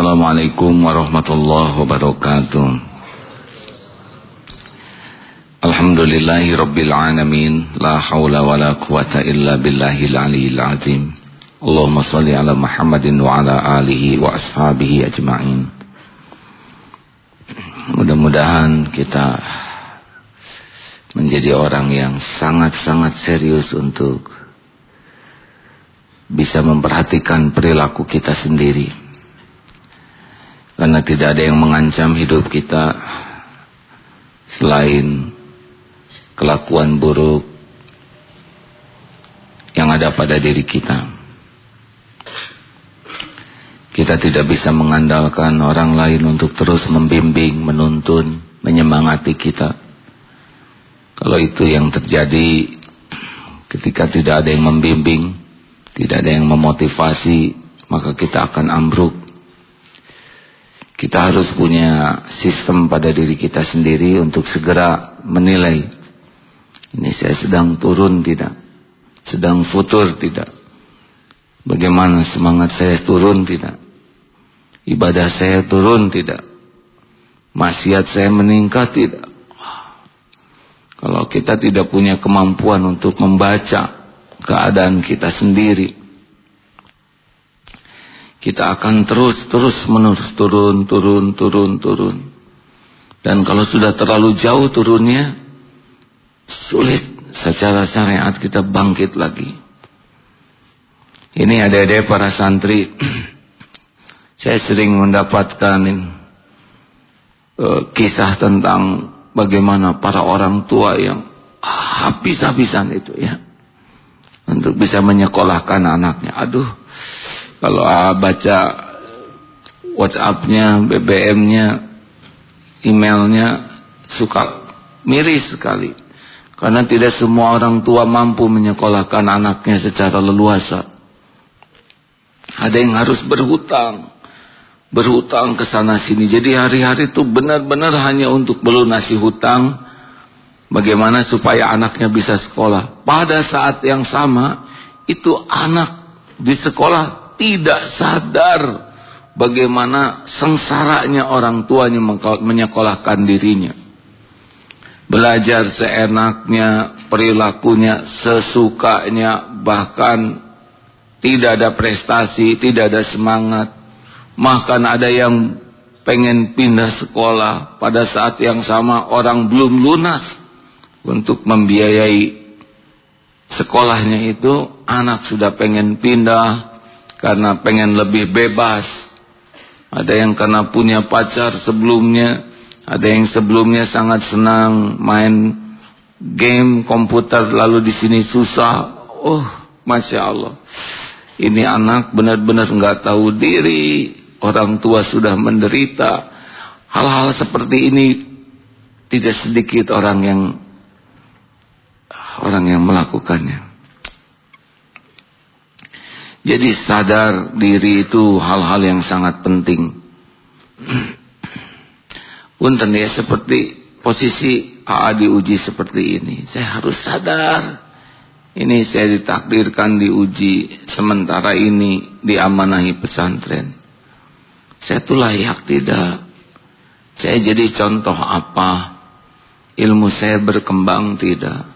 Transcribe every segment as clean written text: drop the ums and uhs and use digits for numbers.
Assalamualaikum warahmatullahi wabarakatuh. Alhamdulillahi rabbil alamin. La hawla wa la quwata illa billahil aliyil azim. Allahumma salli ala Muhammadin wa ala alihi wa ashabihi ajma'in. Mudah-mudahan kita menjadi orang yang sangat-sangat serius untuk bisa memperhatikan perilaku kita sendiri. Karena tidak ada yang mengancam hidup kita selain kelakuan buruk yang ada pada diri kita. Kita tidak bisa mengandalkan orang lain untuk terus membimbing, menuntun, menyemangati kita. Kalau itu yang terjadi ketika tidak ada yang membimbing, tidak ada yang memotivasi, maka kita akan ambruk. Kita harus punya sistem pada diri kita sendiri untuk segera menilai. Ini saya sedang turun tidak? Sedang futur tidak? Bagaimana semangat saya turun tidak? Ibadah saya turun tidak? Maksiat saya meningkat tidak? Kalau kita tidak punya kemampuan untuk membaca keadaan kita sendiri, kita akan terus menerus turun. Dan kalau sudah terlalu jauh turunnya, sulit secara syariat kita bangkit lagi. Ini adik-adik para santri, saya sering mendapatkan kisah tentang bagaimana para orang tua yang habis-habisan itu ya, untuk bisa menyekolahkan anaknya. Aduh, kalau baca WhatsApp-nya, BBM-nya, emailnya, suka miris sekali. Karena tidak semua orang tua mampu menyekolahkan anaknya secara leluasa. Ada yang harus berhutang ke sana sini. Jadi hari-hari itu benar-benar hanya untuk melunasi hutang. Bagaimana supaya anaknya bisa sekolah. Pada saat yang sama, itu anak di sekolah tidak sadar bagaimana sengsaranya orang tuanya menyekolahkan dirinya. Belajar seenaknya, perilakunya sesukanya, bahkan tidak ada prestasi, tidak ada semangat. Bahkan ada yang pengen pindah sekolah. Pada saat yang sama orang belum lunas untuk membiayai sekolahnya itu, anak sudah pengen pindah karena pengen lebih bebas. Ada yang karena punya pacar sebelumnya, ada yang sebelumnya sangat senang main game komputer, lalu di sini susah. Oh, Masya Allah, ini anak benar-benar nggak tahu diri. Orang tua sudah menderita. Hal-hal seperti ini tidak sedikit orang yang melakukannya. Jadi sadar diri itu hal-hal yang sangat penting. Punten ya, seperti posisi AA diuji seperti ini. Saya harus sadar. Ini saya ditakdirkan diuji sementara ini, diamanahi pesantren. Saya tuh layak tidak? Saya jadi contoh apa? Ilmu saya berkembang tidak?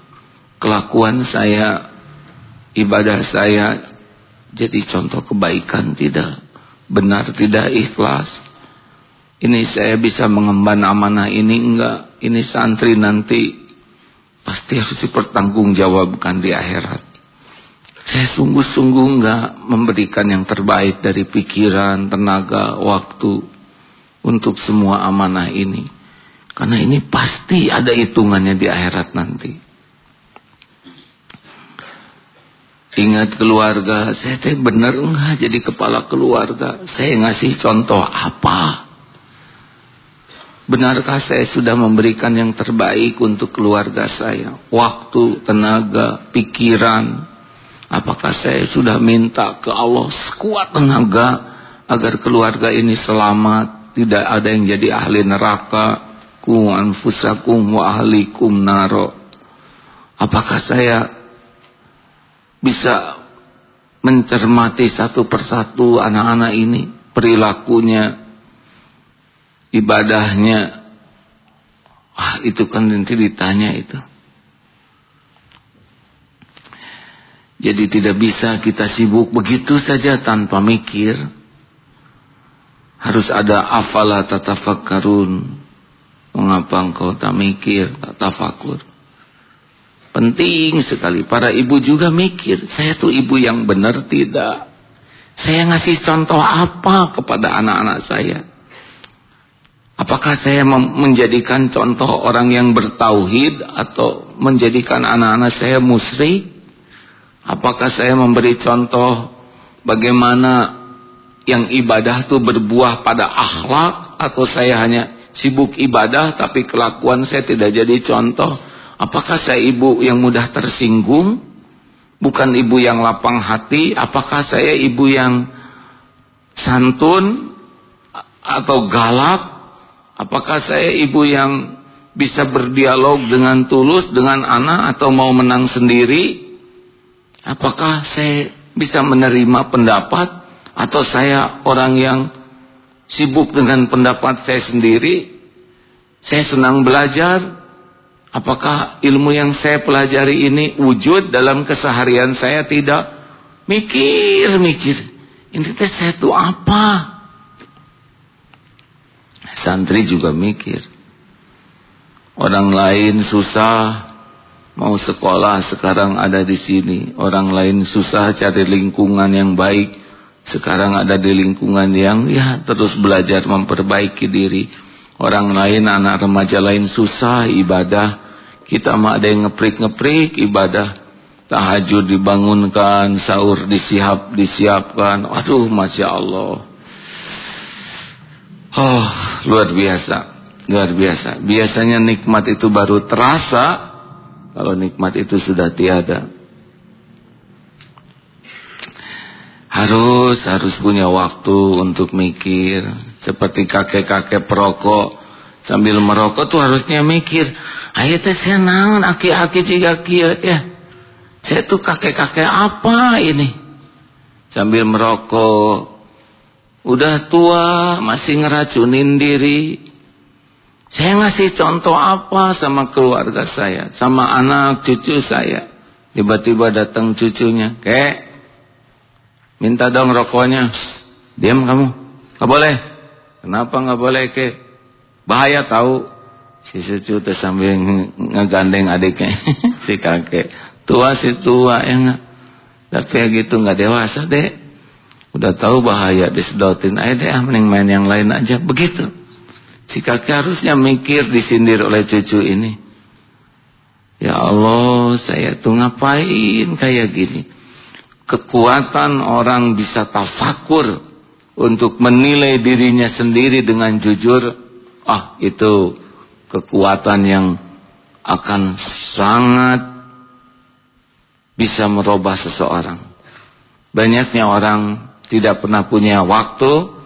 Kelakuan saya, ibadah saya jadi contoh kebaikan tidak? Benar tidak ikhlas? Ini saya bisa mengemban amanah ini enggak? Ini santri nanti pasti harus dipertanggungjawabkan di akhirat. Saya sungguh-sungguh enggak memberikan yang terbaik dari pikiran, tenaga, waktu untuk semua amanah ini. Karena ini pasti ada hitungannya di akhirat nanti. Ingat keluarga, saya benar enggak jadi kepala keluarga? Saya ngasih contoh apa? Benarkah saya sudah memberikan yang terbaik untuk keluarga saya? Waktu, tenaga, pikiran. Apakah saya sudah minta ke Allah sekuat tenaga agar keluarga ini selamat, tidak ada yang jadi ahli neraka? Ku anfusakum wa ahlikum naro. Apakah saya bisa mencermati satu persatu anak-anak ini, perilakunya, ibadahnya, itu kan nanti ditanya itu. Jadi tidak bisa kita sibuk begitu saja tanpa mikir. Harus ada afala tatafakkarun. Mengapa engkau tak mikir, tak tafakur? Penting sekali. Para ibu juga mikir, saya tuh ibu yang benar tidak? Saya ngasih contoh apa kepada anak-anak saya? Apakah saya menjadikan contoh orang yang bertauhid atau menjadikan anak-anak saya musyrik? Apakah saya memberi contoh bagaimana yang ibadah itu berbuah pada akhlak, atau saya hanya sibuk ibadah tapi kelakuan saya tidak jadi contoh? Apakah saya ibu yang mudah tersinggung, bukan ibu yang lapang hati? Apakah saya ibu yang santun atau galak? Apakah saya ibu yang bisa berdialog dengan tulus dengan anak atau mau menang sendiri? Apakah saya bisa menerima pendapat, atau saya orang yang sibuk dengan pendapat saya sendiri? Saya senang belajar. Apakah ilmu yang saya pelajari ini wujud dalam keseharian saya? Tidak. Mikir. Ini saya itu apa? Santri juga mikir. Orang lain susah mau sekolah, sekarang ada di sini. Orang lain susah cari lingkungan yang baik, sekarang ada di lingkungan yang terus belajar memperbaiki diri. Orang lain, anak remaja lain susah ibadah, kita mah ada yang ngeprik ibadah. Tahajud dibangunkan, sahur disiapkan. Aduh, Masya Allah. Luar biasa. Biasanya nikmat itu baru terasa kalau nikmat itu sudah tiada. Harus punya waktu untuk mikir. Seperti kakek-kakek perokok, sambil merokok tuh harusnya mikir, ayo teh saya naon aki-aki jiga kieu ya. Saya tuh kakek-kakek apa ini? Sambil merokok. Udah tua masih ngeracunin diri. Saya ngasih contoh apa sama keluarga saya, sama anak cucu saya? Tiba-tiba datang cucunya, "Kek, minta dong rokoknya." "Diam kamu, gak boleh." "Kenapa gak boleh, Kek?" "Bahaya tahu." Si cucu tuh sambil ngegandeng adiknya. Si kakek, tua ya gak? Tapi ya gitu, gak dewasa deh. Udah tahu bahaya, disedotin aja deh, mending main yang lain aja. Begitu. Si kakek harusnya mikir, disindir oleh cucu ini. Ya Allah, saya tuh ngapain kayak gini? Kekuatan orang bisa tafakur untuk menilai dirinya sendiri dengan jujur, itu kekuatan yang akan sangat bisa merubah seseorang. Banyaknya orang tidak pernah punya waktu,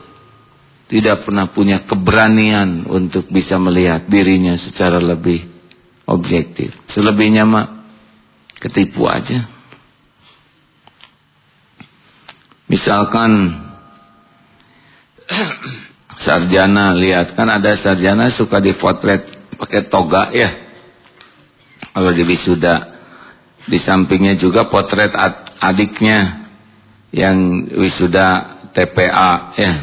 tidak pernah punya keberanian untuk bisa melihat dirinya secara lebih objektif. Selebihnya mah ketipu aja. Misalkan sarjana, lihat kan ada sarjana suka dipotret pakai toga ya. Kalau di wisuda, di sampingnya juga potret adiknya yang wisuda TPA ya.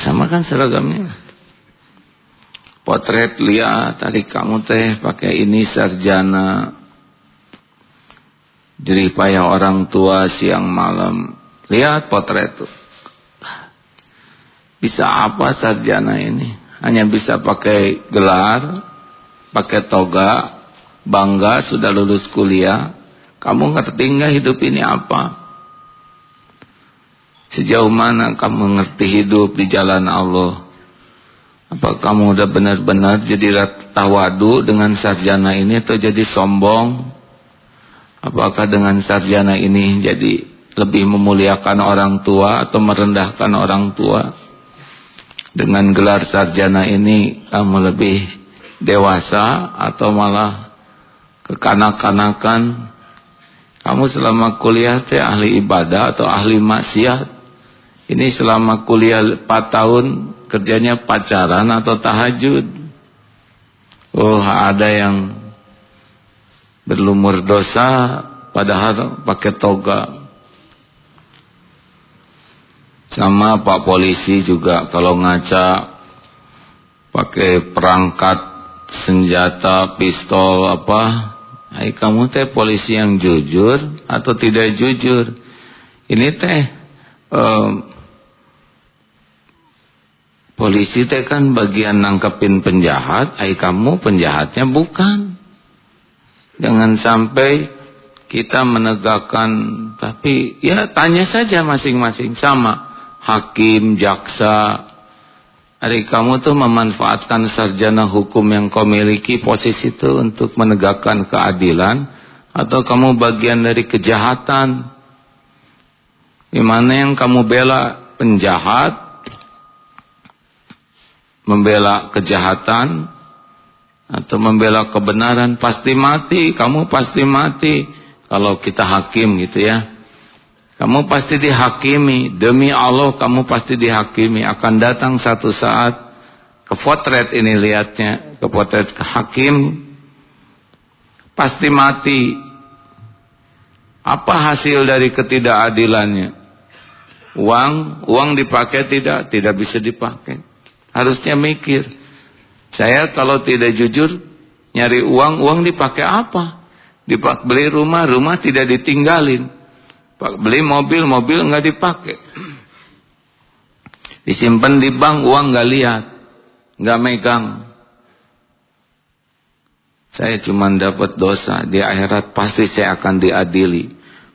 Sama kan seragamnya. Potret, lihat adik kamu teh pakai ini sarjana, jerih payah orang tua siang malam. Lihat potret tuh. Bisa apa sarjana ini? Hanya bisa pakai gelar, pakai toga, bangga sudah lulus kuliah. Kamu ngerti nggak hidup ini apa? Sejauh mana kamu ngerti hidup di jalan Allah? Apa kamu udah benar-benar jadi tawadu dengan sarjana ini, atau jadi sombong? Apakah dengan sarjana ini jadi lebih memuliakan orang tua atau merendahkan orang tua? Dengan gelar sarjana ini kamu lebih dewasa atau malah kekanak-kanakan? Kamu selama kuliah teh ahli ibadah atau ahli maksiat? Ini selama kuliah 4 tahun kerjanya pacaran atau tahajud. Oh, ada yang berlumur dosa padahal pakai toga. Sama Pak Polisi juga kalau ngaca pakai perangkat senjata, pistol apa. Hai, kamu teh polisi yang jujur atau tidak jujur? Ini teh polisi teh kan bagian nangkepin penjahat. Hai, kamu penjahatnya bukan. Jangan sampai kita menegakkan, tapi ya tanya saja masing-masing. Sama hakim, jaksa, hari kamu tuh memanfaatkan sarjana hukum yang kau miliki, posisi itu untuk menegakkan keadilan, atau kamu bagian dari kejahatan? Di mana yang kamu bela? Penjahat, membela kejahatan, atau membela kebenaran? Pasti mati, kamu pasti mati. Kalau kita hakim gitu ya, kamu pasti dihakimi. Demi Allah kamu pasti dihakimi. Akan datang satu saat, kepotret ini lihatnya, kepotret hakim pasti mati. Apa hasil dari ketidakadilannya? Uang dipakai tidak bisa dipakai. Harusnya mikir, saya kalau tidak jujur nyari uang dipakai apa? Dipakai beli rumah tidak ditinggalin. Beli mobil nggak dipakai. Disimpan di bank, uang nggak lihat, nggak megang. Saya cuma dapat dosa. Di akhirat pasti saya akan diadili.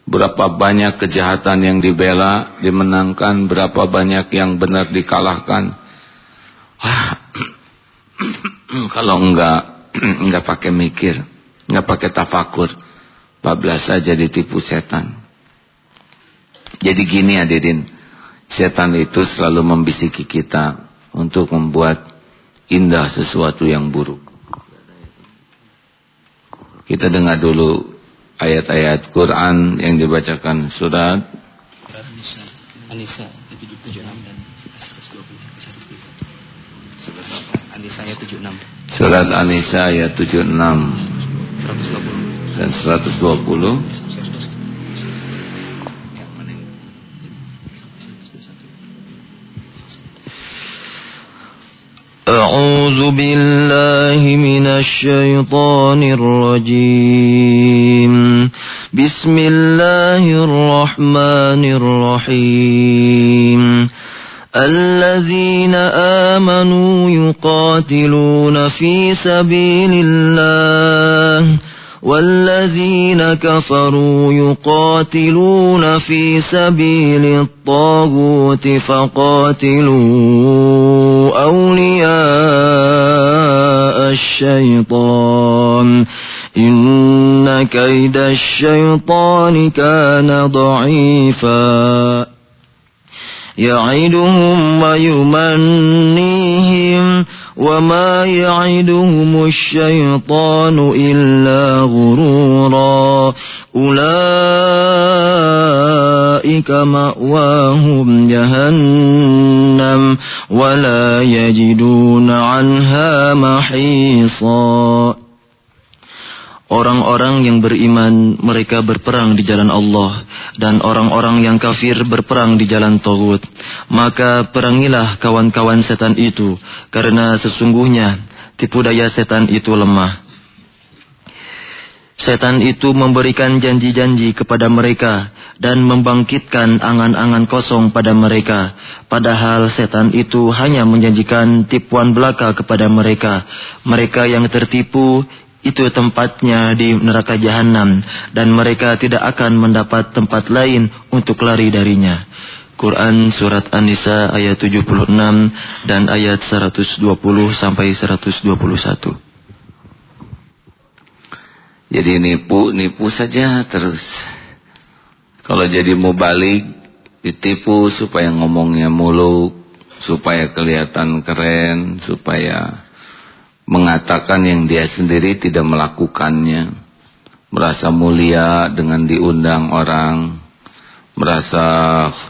Berapa banyak kejahatan yang dibela, dimenangkan, berapa banyak yang benar dikalahkan. Kalau enggak pakai mikir, enggak pakai tafakur, bablas saja ditipu setan. Jadi gini hadirin, setan itu selalu membisiki kita untuk membuat indah sesuatu yang buruk. Kita dengar dulu ayat-ayat Quran yang dibacakan surat An-Nisa 76 dan 120. An-Nisa ayat 76. Surat An-Nisa ayat 76 120 dan 120. أعوذ بالله من الشيطان الرجيم بسم الله الرحمن الرحيم الذين آمنوا يقاتلون في سبيل الله والذين كفروا يقاتلون في سبيل الطاغوت فقاتلوا أولياء الشيطان إن كيد الشيطان كان ضعيفا يعدهم ويمنيهم وما يعدهم الشيطان إلا غرورا أولئك مأواهم جهنم ولا يجدون عنها محيصا. Orang-orang yang beriman mereka berperang di jalan Allah, dan orang-orang yang kafir berperang di jalan Taghut. Maka perangilah kawan-kawan setan itu, karena sesungguhnya tipu daya setan itu lemah. Setan itu memberikan janji-janji kepada mereka dan membangkitkan angan-angan kosong pada mereka. Padahal setan itu hanya menjanjikan tipuan belaka kepada mereka. Mereka yang tertipu, itu tempatnya di neraka jahanam, dan mereka tidak akan mendapat tempat lain untuk lari darinya. Quran Surat An-Nisa ayat 76 dan ayat 120 sampai 121. Jadi nipu saja terus. Kalau jadi mubalik, ditipu supaya ngomongnya muluk, supaya kelihatan keren, supaya mengatakan yang dia sendiri tidak melakukannya, merasa mulia dengan diundang orang, merasa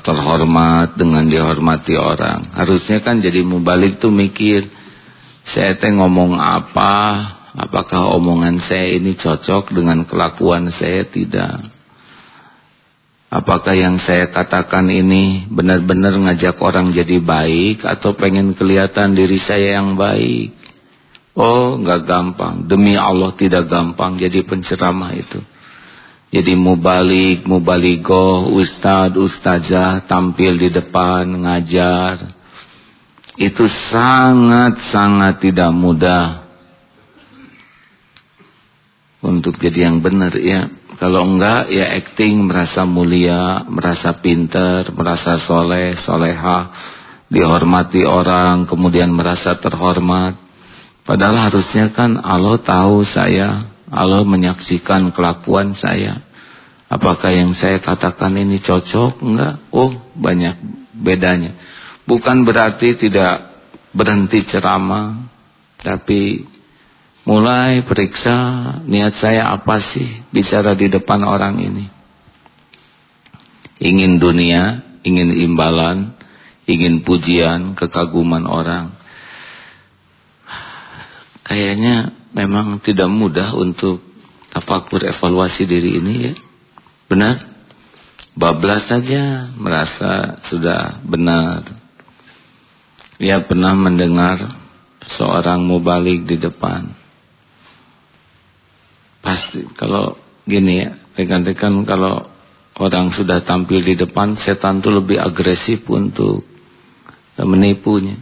terhormat dengan dihormati orang. Harusnya kan jadi mubalik tuh mikir, saya teh ngomong apa, apakah omongan saya ini cocok dengan kelakuan saya, tidak. Apakah yang saya katakan ini benar-benar ngajak orang jadi baik atau pengen kelihatan diri saya yang baik. Oh, enggak gampang. Demi Allah tidak gampang jadi penceramah itu. Jadi mubalik, mubaligoh, ustadz, ustazah tampil di depan ngajar. Itu sangat-sangat tidak mudah untuk jadi yang benar ya. Kalau enggak ya acting, merasa mulia, merasa pintar, merasa soleh, soleha, dihormati orang, kemudian merasa terhormat. Padahal harusnya kan Allah tahu saya, Allah menyaksikan kelakuan saya. Apakah yang saya katakan ini cocok? Enggak. Oh, banyak bedanya. Bukan berarti tidak berhenti ceramah, tapi mulai periksa niat saya apa sih bicara di depan orang ini. Ingin dunia, ingin imbalan, ingin pujian, kekaguman orang. Kayaknya memang tidak mudah untuk tafakur evaluasi diri ini ya. Benar? Bablas saja merasa sudah benar. Ya pernah mendengar seorang mubalik di depan. Pasti kalau gini ya, rekan-rekan, kalau orang sudah tampil di depan, setan itu lebih agresif untuk menipunya.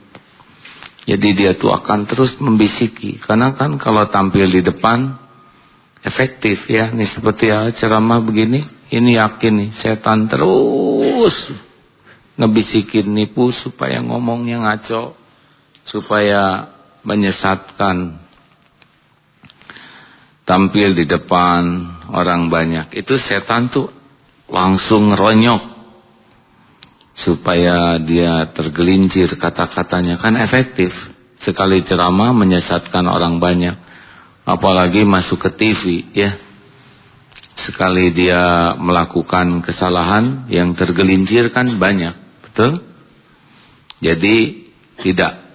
Jadi dia tuh akan terus membisiki. Karena kan kalau tampil di depan efektif ya. Nih seperti ya ceramah begini, ini yakin nih setan terus ngebisikin, nipu supaya ngomongnya ngaco, supaya menyesatkan. Tampil di depan orang banyak, itu setan tuh langsung ngeronyok supaya dia tergelincir kata-katanya. Kan efektif sekali ceramah menyesatkan orang banyak, apalagi masuk ke TV ya. Sekali dia melakukan kesalahan, yang tergelincir kan banyak, betul? Jadi tidak,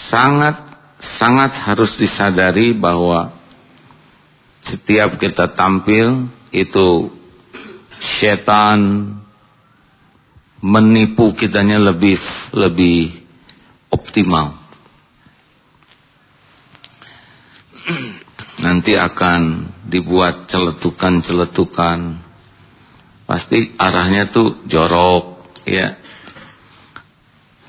sangat harus disadari bahwa setiap kita tampil itu setan menipu kitanya lebih optimal. Nanti akan dibuat celetukan-celetukan. Pasti arahnya tuh jorok ya.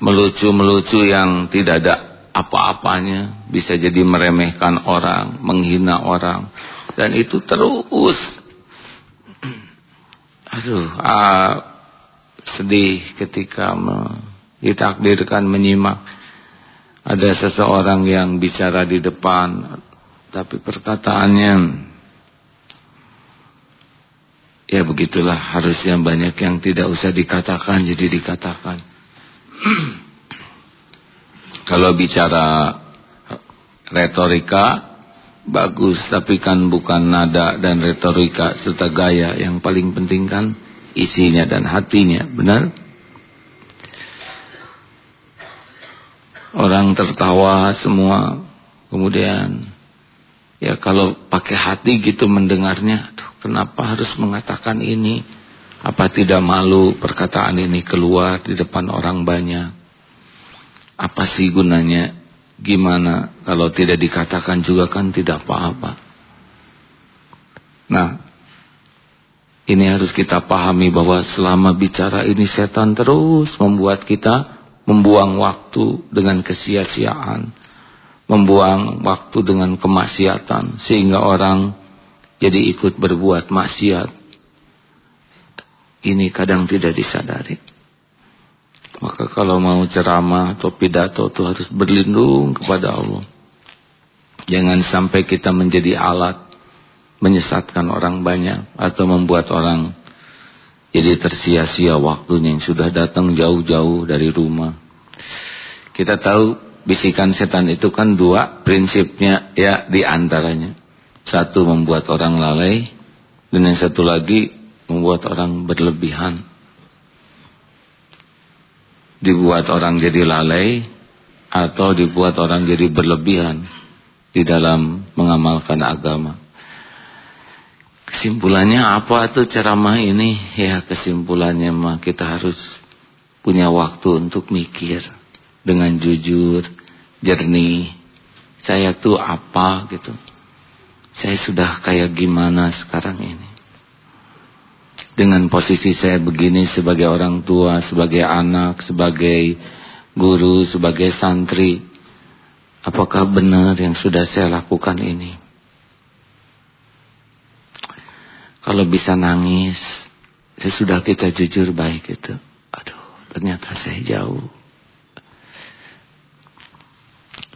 Melucu-melucu yang tidak ada apa-apanya, bisa jadi meremehkan orang, menghina orang. Dan itu terus. Sedih ketika ditakdirkan menyimak ada seseorang yang bicara di depan, tapi perkataannya ya begitulah. Harusnya banyak yang tidak usah dikatakan jadi dikatakan. Kalau bicara retorika bagus, tapi kan bukan nada dan retorika serta gaya. Yang paling penting kan isinya dan hatinya, benar? Orang tertawa semua, kemudian ya kalau pakai hati gitu mendengarnya, kenapa harus mengatakan ini? Apa tidak malu perkataan ini keluar di depan orang banyak? Apa sih gunanya? Gimana kalau tidak dikatakan juga kan tidak apa-apa. Nah, ini harus kita pahami bahwa selama bicara ini setan terus membuat kita membuang waktu dengan kesia-siaan, membuang waktu dengan kemaksiatan, sehingga orang jadi ikut berbuat maksiat. Ini kadang tidak disadari. Maka kalau mau ceramah atau pidato itu harus berlindung kepada Allah. Jangan sampai kita menjadi alat menyesatkan orang banyak atau membuat orang jadi tersia-sia waktunya yang sudah datang jauh-jauh dari rumah. Kita tahu bisikan setan itu kan dua prinsipnya ya, di antaranya. Satu, membuat orang lalai, dan yang satu lagi membuat orang berlebihan, dibuat orang jadi lalai, atau dibuat orang jadi berlebihan di dalam mengamalkan agama. Kesimpulannya apa tuh ceramah ini? Ya, kesimpulannya mah kita harus punya waktu untuk mikir dengan jujur, jernih. Saya tuh apa gitu? Saya sudah kayak gimana sekarang ini? Dengan posisi saya begini sebagai orang tua, sebagai anak, sebagai guru, sebagai santri, apakah benar yang sudah saya lakukan ini? Kalau bisa nangis, sesudah kita jujur baik itu, aduh, ternyata saya jauh.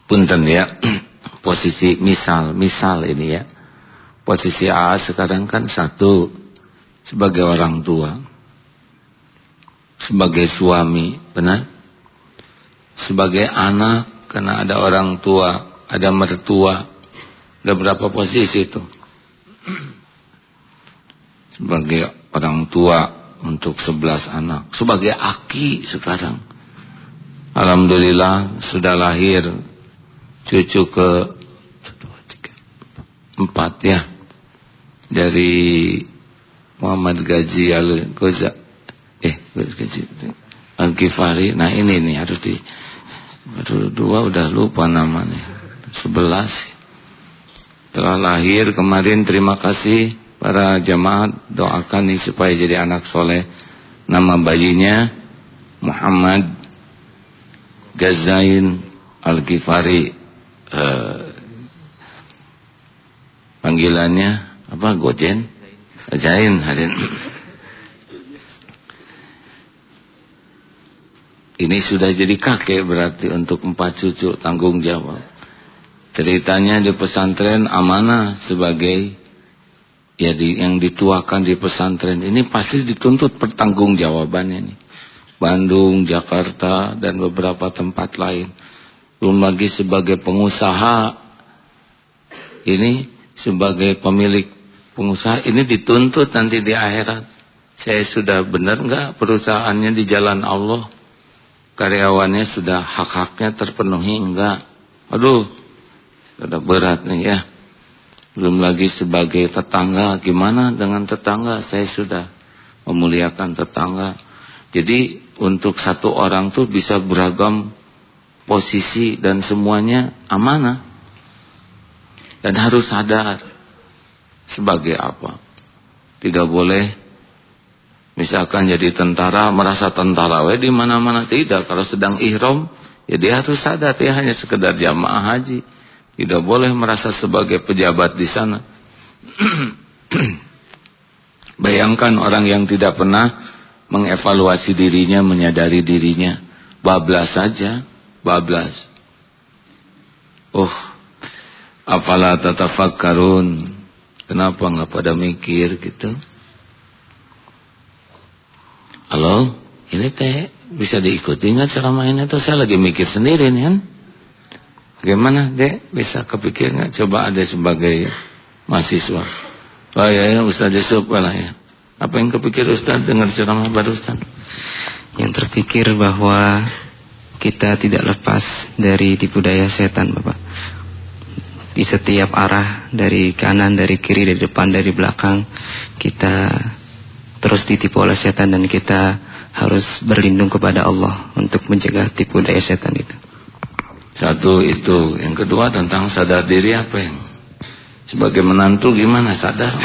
Punten ya, posisi misal ini ya, posisi A sekarang kan satu, sebagai orang tua, sebagai suami, benar? Sebagai anak, karena ada orang tua, ada mertua, ada berapa posisi itu? Sebagai orang tua untuk 11 anak, sebagai aki sekarang, alhamdulillah sudah lahir cucu ke 4 ya, dari Muhammad Gaji Al-Ghifari. Nah ini nih harus di dua udah lupa namanya, 11 telah lahir kemarin. Terima kasih para jamaah, doakan nih supaya jadi anak soleh. Nama bayinya Muhammad Gazain Al-Ghifari, panggilannya apa? Gojen Zain Hadin. Ini sudah jadi kakek berarti untuk 4 cucu, tanggung jawab. Ceritanya di pesantren amanah sebagai yang dituakan di pesantren ini pasti dituntut pertanggungjawabannya nih. Bandung, Jakarta dan beberapa tempat lain. Belum lagi sebagai pengusaha, ini sebagai pemilik pengusaha ini dituntut nanti di akhirat. Saya sudah benar enggak perusahaannya di jalan Allah? Karyawannya sudah hak-haknya terpenuhi enggak? Aduh, sudah berat nih ya. Belum lagi sebagai tetangga, gimana dengan tetangga? Saya sudah memuliakan tetangga. Jadi untuk satu orang tuh bisa beragam posisi dan semuanya amanah. Dan harus sadar sebagai apa? Tidak boleh misalkan jadi tentara, merasa tentara di mana-mana. Tidak, kalau sedang ihram, ya dia harus sadar dia hanya sekedar jamaah haji. Tidak boleh merasa sebagai pejabat di sana. Bayangkan orang yang tidak pernah mengevaluasi dirinya, menyadari dirinya, bablas saja, bablas. Afala tatafakkarun? Kenapa nggak pada mikir gitu? Halo, ini teh bisa diikuti nggak ceramah ini? Tuh saya lagi mikir sendiri nih kan. Bagaimana dek? Bisa kepikir nggak? Coba ada sebagai mahasiswa. Oh ya, Ustaz Yusuf lah ya. Apa yang kepikir Ustaz dengar ceramah barusan? Yang terpikir bahwa kita tidak lepas dari tipu daya setan, Bapak. Di setiap arah, dari kanan, dari kiri, dari depan, dari belakang, kita terus ditipu oleh setan dan kita harus berlindung kepada Allah untuk mencegah tipu daya setan itu. Satu itu. Yang kedua tentang sadar diri apa yang sebagai menantu gimana sadar?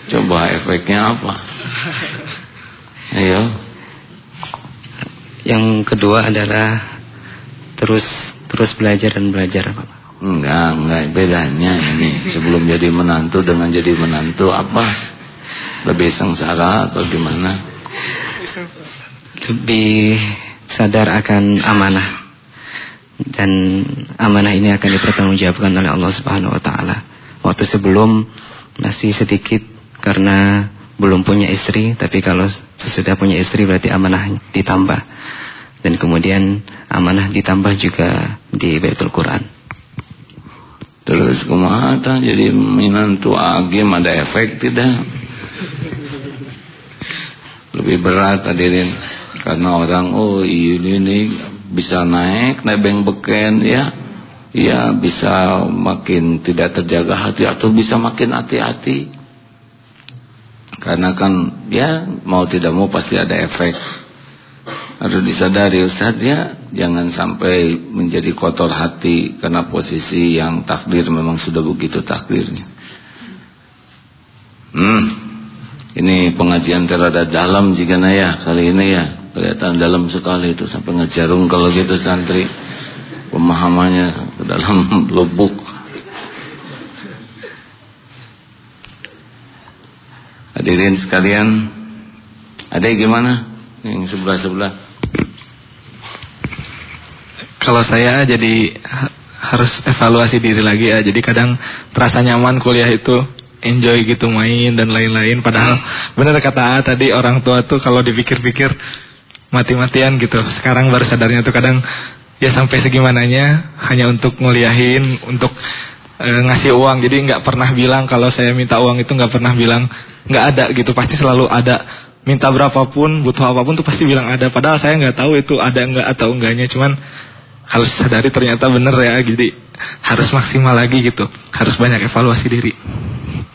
Coba efeknya apa? Ayo. Yang kedua adalah terus belajar dan belajar, Bapak. Enggak bedanya ini sebelum jadi menantu dengan jadi menantu apa? Lebih sengsara atau gimana? Lebih sadar akan amanah. Dan amanah ini akan dipertanggungjawabkan oleh Allah Subhanahu wa taala. Waktu sebelum masih sedikit karena belum punya istri, tapi kalau sesudah punya istri berarti amanah ditambah. Dan kemudian amanah ditambah juga di Baitul Quran. Terus kumaha jadi menantu agim ada efek tidak? Lebih berat hadirin, karena orang ini bisa naik nebeng beken ya, bisa makin tidak terjaga hati atau bisa makin hati-hati. Karena kan ya mau tidak mau pasti ada efek. Harus disadari Ustaz ya, jangan sampai menjadi kotor hati karena posisi yang takdir memang sudah begitu takdirnya. Ini pengajian terada dalam jika ya kali ini ya, kelihatan dalam sekali itu sampai ngejarung kalau gitu santri, pemahamannya ke dalam lubuk. Hadirin sekalian, ada gimana yang sebelah-sebelah? Kalau saya jadi harus evaluasi diri lagi ya. Jadi kadang terasa nyaman kuliah itu, enjoy gitu main dan lain-lain. Padahal benar kata A tadi, orang tua tuh kalau dipikir-pikir mati-matian gitu. Sekarang baru sadarnya tuh kadang ya sampai segimananya hanya untuk nguliahin, untuk ngasih uang. Jadi nggak pernah bilang kalau saya minta uang itu, nggak pernah bilang nggak ada gitu. Pasti selalu ada. Minta berapapun, butuh apapun tuh pasti bilang ada. Padahal saya nggak tahu itu ada enggak atau enggaknya. Cuman harus sadari ternyata bener ya. Jadi harus maksimal lagi gitu. Harus banyak evaluasi diri.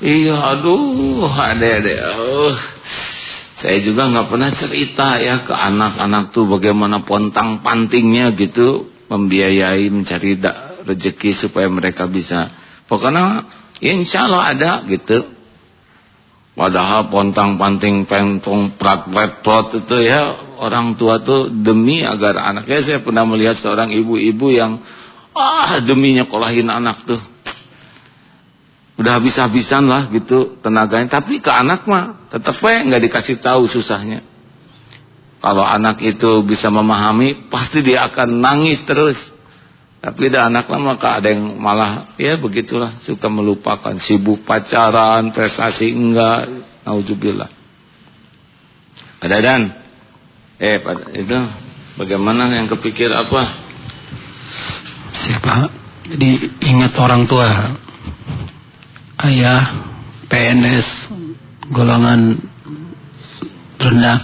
Iya, aduh, adek-adek. Saya juga nggak pernah cerita ya ke anak-anak tuh bagaimana pontang-pantingnya gitu membiayai, mencari rezeki supaya mereka bisa. Pokoknya insya Allah ada gitu. Padahal pontang-panting, pentong, prat-prat itu ya orang tua tuh demi agar anaknya. Saya pernah melihat seorang ibu-ibu yang demi nyekolahin anak tuh. Udah habis-habisan lah gitu tenaganya, tapi ke anak mah tetep nggak dikasih tahu susahnya. Kalau anak itu bisa memahami, pasti dia akan nangis terus. Tapi ada anak lama ada yang malah ya begitulah, suka melupakan, sibuk pacaran, prestasi enggak, nauzubillah. Ada dan itu bagaimana yang kepikir apa? Siapa? Jadi ingat orang tua. Ayah PNS golongan rendah,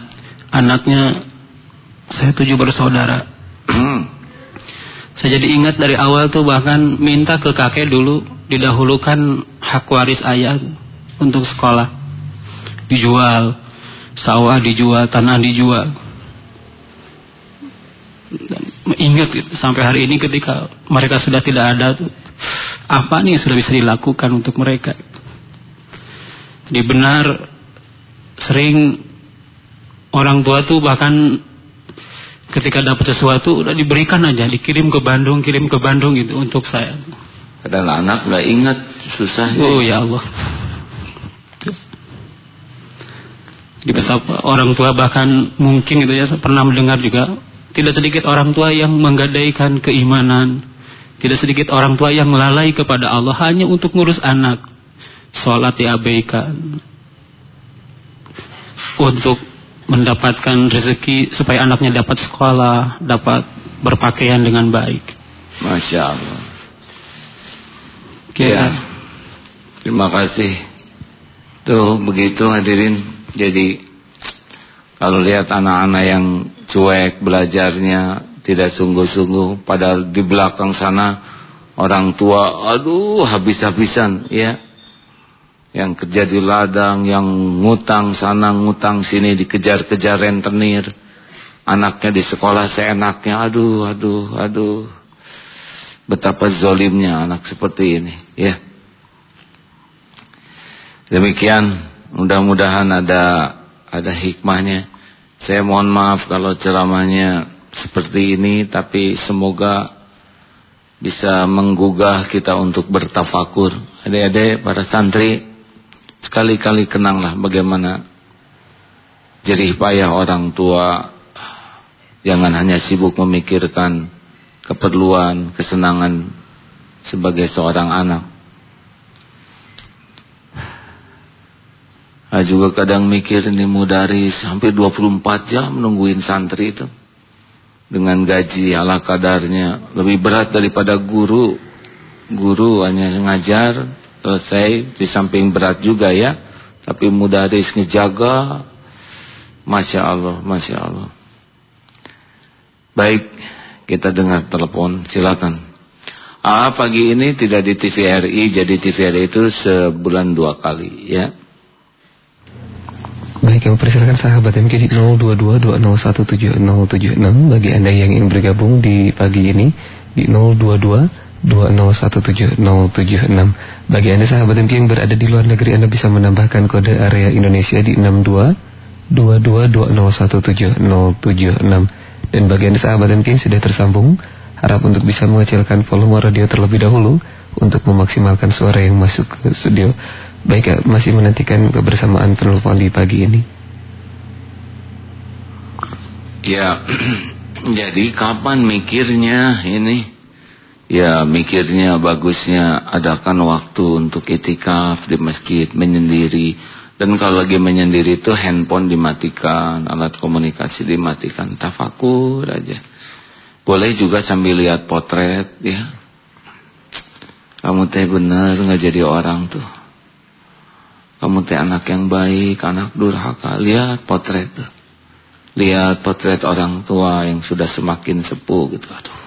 anaknya saya 7 bersaudara. Saya jadi ingat dari awal tuh bahkan minta ke kakek dulu didahulukan hak waris ayah untuk sekolah. Dijual, sawah dijual, tanah dijual. Dan ingat gitu, sampai hari ini ketika mereka sudah tidak ada tuh, apa nih yang sudah bisa dilakukan untuk mereka. Jadi benar sering orang tua tuh bahkan ketika dapat sesuatu udah diberikan aja, dikirim ke Bandung gitu untuk saya. Kadang anak nggak ingat susahnya. Oh ya Allah. Di betapa orang tua bahkan mungkin gitu ya, pernah mendengar juga tidak sedikit orang tua yang menggadaikan keimanan, tidak sedikit orang tua yang lalai kepada Allah hanya untuk ngurus anak. Sholat diabaikan untuk mendapatkan rezeki supaya anaknya dapat sekolah, dapat berpakaian dengan baik. Masya Allah. Ya, terima kasih. Tuh begitu hadirin. Jadi kalau lihat anak-anak yang cuek belajarnya, tidak sungguh-sungguh, padahal di belakang sana orang tua habis-habisan ya. Yang kerja di ladang, yang ngutang sana ngutang sini, dikejar-kejar rentenir. Anaknya di sekolah seenaknya. Aduh. Betapa zolimnya anak seperti ini ya. Demikian, mudah-mudahan ada hikmahnya. Saya mohon maaf kalau ceramahnya seperti ini, tapi semoga bisa menggugah kita untuk bertafakur. Adik-adik, para santri, sekali-kali kenanglah bagaimana jerih payah orang tua. Jangan hanya sibuk memikirkan keperluan, kesenangan sebagai seorang anak. Juga kadang mikir ini mudaris hampir 24 jam nungguin santri itu. Dengan gaji ala kadarnya, lebih berat daripada guru. Guru hanya ngajar, selesai, di samping berat juga ya. Tapi mudaris ngejaga, Masya Allah, Masya Allah. Baik, kita dengar telepon, silakan. Pagi ini tidak di TVRI, jadi TVRI itu sebulan 2 kali ya. Baik, kami persilakan sahabat MK di 0222017076 bagi Anda yang ingin bergabung di pagi ini di 0222017076. Bagi Anda sahabat MK yang berada di luar negeri, Anda bisa menambahkan kode area Indonesia di 6222017076. Dan bagi Anda sahabat MK yang sudah tersambung, harap untuk bisa mengecilkan volume radio terlebih dahulu untuk memaksimalkan suara yang masuk ke studio. Baik, masih menantikan kebersamaan penelpon di pagi ini. Ya, jadi kapan mikirnya ini? Ya, mikirnya bagusnya adakan waktu untuk itikaf di masjid, menyendiri. Dan kalau lagi menyendiri itu handphone dimatikan, alat komunikasi dimatikan, tafakur aja. Boleh juga sambil lihat potret ya. Kamu teh bener gak jadi orang tuh. Kamu teh anak yang baik, anak durhaka. Lihat potret tuh. Lihat potret orang tua yang sudah semakin sepuh gitu. Aduh.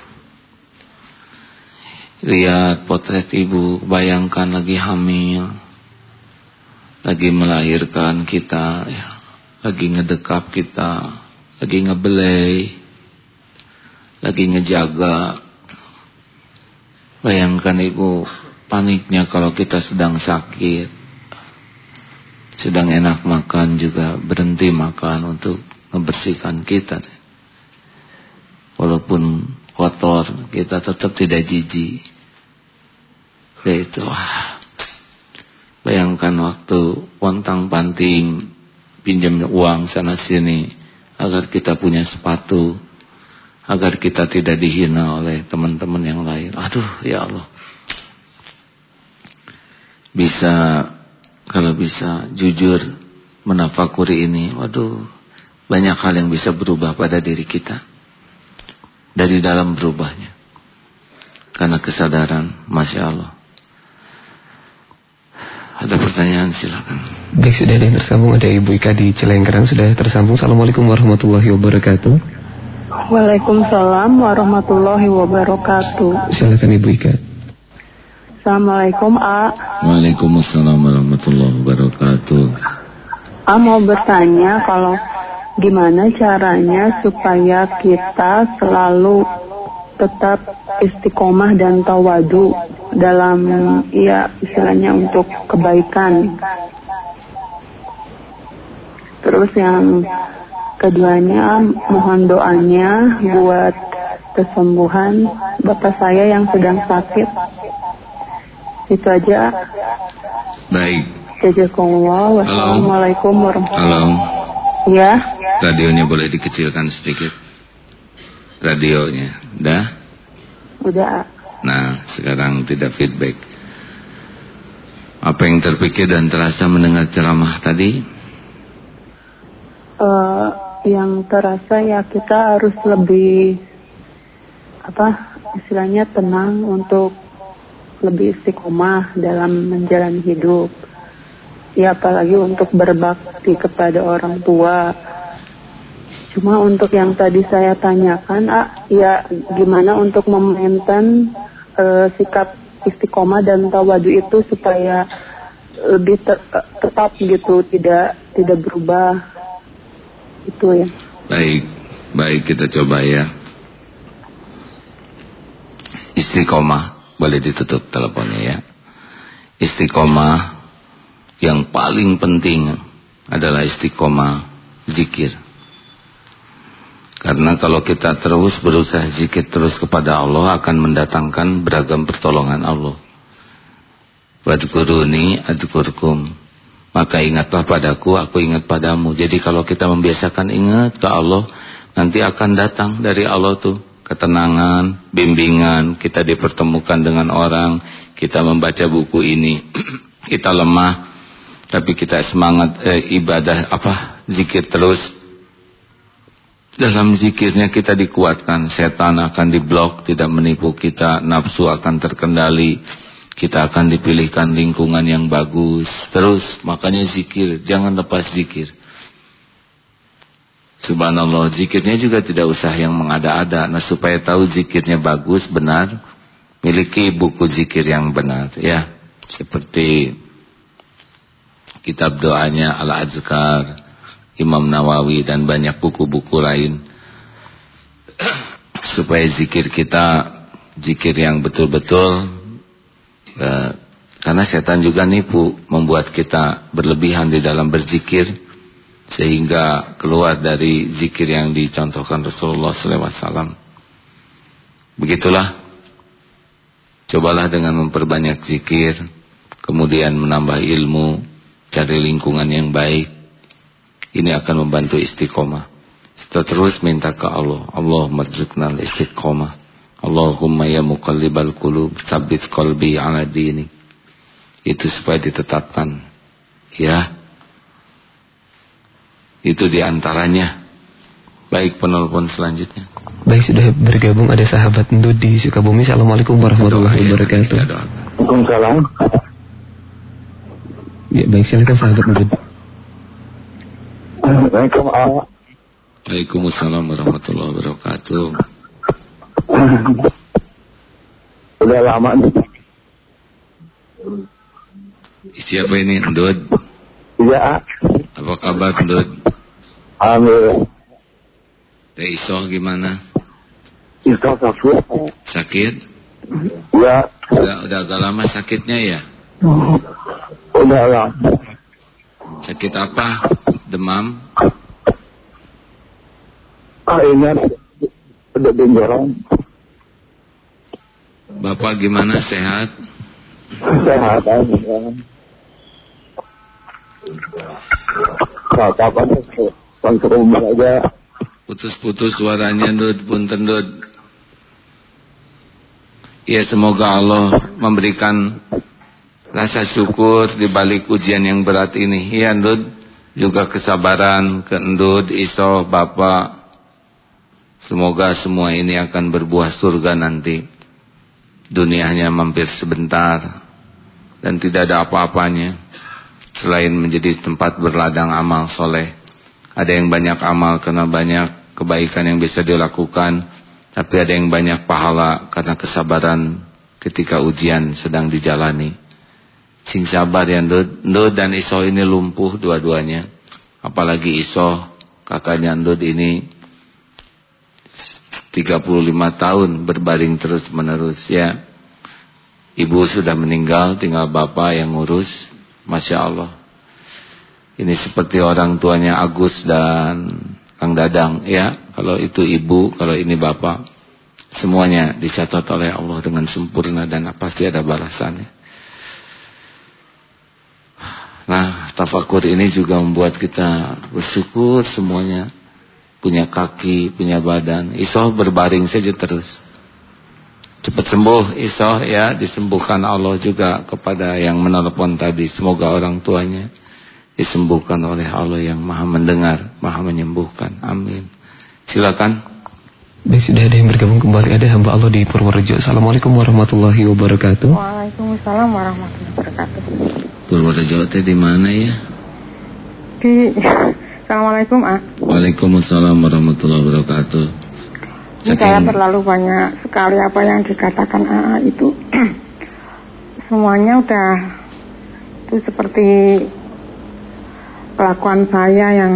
Lihat potret ibu, bayangkan lagi hamil. Lagi melahirkan kita ya. Lagi ngedekap kita. Lagi ngebelai. Lagi ngejaga. Bayangkan ibu paniknya kalau kita sedang sakit. Sedang enak makan juga berhenti makan untuk membersihkan kita. Walaupun kotor, kita tetap tidak jijik. Itu bayangkan waktu pontang-panting pinjam uang sana sini agar kita punya sepatu, agar kita tidak dihina oleh teman-teman yang lain. Aduh, ya Allah. Kalau bisa jujur menafakuri ini, waduh, banyak hal yang bisa berubah pada diri kita. Dari dalam berubahnya. Karena kesadaran, Masya Allah. Ada pertanyaan, silakan. Baik, sudah ada yang tersambung. Ada Ibu Ika di Cilengkerang sudah tersambung. Assalamualaikum warahmatullahi wabarakatuh. Waalaikumsalam warahmatullahi wabarakatuh. Silakan Ibu Ika. Assalamualaikum, A. Waalaikumsalam warahmatullahi wabarakatuh. A mau bertanya kalau gimana caranya supaya kita selalu tetap istiqomah dan tawadu dalam istilahnya untuk kebaikan. Terus yang keduanya mohon doanya buat kesembuhan bapak saya yang sedang sakit. Itu aja. Baik. Jazakumullah. Wassalamualaikum warahmatullahi wabarakatuh. Ya. Radionya boleh dikecilkan sedikit. Radionya, dah? Udah. Nah, sekarang tidak feedback. Apa yang terpikir dan terasa mendengar ceramah tadi? Yang terasa ya kita harus lebih istilahnya tenang untuk lebih istiqomah dalam menjalani hidup. Ya apalagi untuk berbakti kepada orang tua. Cuma untuk yang tadi saya tanyakan, ya gimana untuk memaintain sikap istiqomah dan tawadu itu supaya lebih tetap gitu, tidak berubah. Itu ya. Baik kita coba ya. Istiqomah. Boleh ditutup teleponnya ya. Istiqomah yang paling penting adalah istiqomah zikir. Karena kalau kita terus berusaha zikir terus kepada Allah akan mendatangkan beragam pertolongan Allah. Wadkuruni adkurkum. Maka ingatlah padaku, aku ingat padamu. Jadi kalau kita membiasakan ingat ke Allah, nanti akan datang dari Allah tuh ketenangan, bimbingan, kita dipertemukan dengan orang, kita membaca buku ini, kita lemah, tapi kita semangat ibadah zikir terus. Dalam zikirnya kita dikuatkan, setan akan diblok, tidak menipu kita, nafsu akan terkendali, kita akan dipilihkan lingkungan yang bagus. Terus, makanya zikir, jangan lepas zikir. Subhanallah, zikirnya juga tidak usah yang mengada-ada. Nah, supaya tahu zikirnya bagus, benar, miliki buku zikir yang benar, ya. Seperti kitab doanya Al-Azkar, Imam Nawawi, dan banyak buku-buku lain. Supaya zikir kita, zikir yang betul-betul, karena setan juga nipu, membuat kita berlebihan di dalam berzikir, sehingga keluar dari zikir yang dicontohkan Rasulullah SAW. Begitulah, cobalah dengan memperbanyak zikir, kemudian menambah ilmu, cari lingkungan yang baik. Ini akan membantu istiqomah. Kita terus minta ke Allah, Allahumma rzuqnal istiqomah, Allahumma ya muqallibal qulub tsabbit qalbi ala dini. Itu supaya ditetapkan, ya. Itu diantaranya. Baik, penelpon selanjutnya. Baik, sudah bergabung ada sahabat Ndud di Sukabumi. Assalamualaikum warahmatullahi wabarakatuh. Waalaikumsalam. Ya, baik, silakan sahabat Ndud. Waalaikumsalam warahmatullahi wabarakatuh. Udah lama nih. Siapa ini, Ndud? Iya. Apa kabar, Ndud? Alhamdulillah. Isoh gimana? Isoh sakit. Sakit? Ya. Udah agak lama sakitnya ya? Udah lama. Sakit apa? Demam? Ini udah benjolan. Bapak gimana, sehat? Sehat aja. Kapan ke rumah aja. Putus-putus suaranya, Ndud, punten, Ndud. Ya, semoga Allah memberikan rasa syukur di balik ujian yang berat ini. Ya, Ndud, juga kesabaran ke Ndud, Isoh, Bapak. Semoga semua ini akan berbuah surga nanti. Dunia hanya mampir sebentar dan tidak ada apa-apanya selain menjadi tempat berladang amal soleh. Ada yang banyak amal karena banyak kebaikan yang bisa dilakukan, tapi ada yang banyak pahala karena kesabaran ketika ujian sedang dijalani. Sing sabar ya, Ndud dan Isoh ini lumpuh dua-duanya. Apalagi Isoh, kakaknya Ndud ini 35 tahun berbaring terus menerus, ya. Ibu sudah meninggal, tinggal bapak yang ngurus. Masya Allah. Ini seperti orang tuanya Agus dan Kang Dadang, ya. Kalau itu ibu, kalau ini bapak, semuanya dicatat oleh Allah dengan sempurna dan pasti ada balasannya. Nah, tafakur ini juga membuat kita bersyukur semuanya punya kaki, punya badan. Isoh berbaring saja terus. Cepat sembuh Isoh, ya, disembuhkan Allah juga kepada yang menelpon tadi. Semoga orang tuanya disembuhkan oleh Allah yang Maha mendengar, Maha menyembuhkan. Amin. Silakan. Baik, sudah ada yang bergabung kembali, ada hamba Allah di Purworejo. Assalamualaikum warahmatullahi wabarakatuh. Waalaikumsalam warahmatullahi wabarakatuh. Purworejo teh di mana ya? Assalamualaikum, Waalaikumsalam warahmatullahi wabarakatuh. Saya terlalu banyak sekali apa yang dikatakan itu. Semuanya udah itu seperti kelakuan saya yang